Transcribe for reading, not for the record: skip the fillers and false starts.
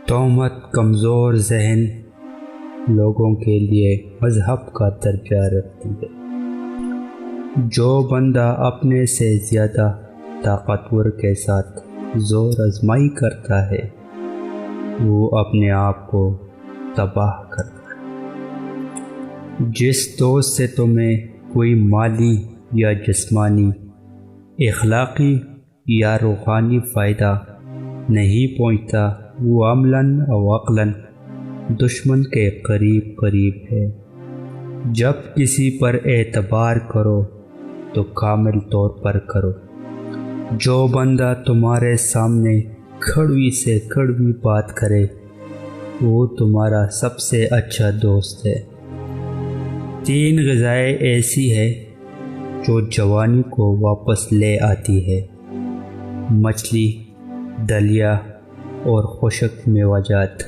تہمت کمزور ذہن لوگوں کے لیے مذہب کا درجہ رکھتی ہے۔ جو بندہ اپنے سے زیادہ طاقتور کے ساتھ زور آزمائی کرتا ہے وہ اپنے آپ کو تباہ کرتا ہے۔ جس دوست سے تمہیں کوئی مالی یا جسمانی، اخلاقی یا روحانی فائدہ نہیں پہنچتا وہ عملاً و عقلاً دشمن کے قریب ہے۔ جب کسی پر اعتبار کرو تو کامل طور پر کرو۔ جو بندہ تمہارے سامنے کڑوی سے کڑوی بات کرے وہ تمہارا سب سے اچھا دوست ہے۔ 3 غذائیں ایسی ہے جو جوانی کو واپس لے آتی ہے: مچھلی، دلیا اور خشک میوہ جات۔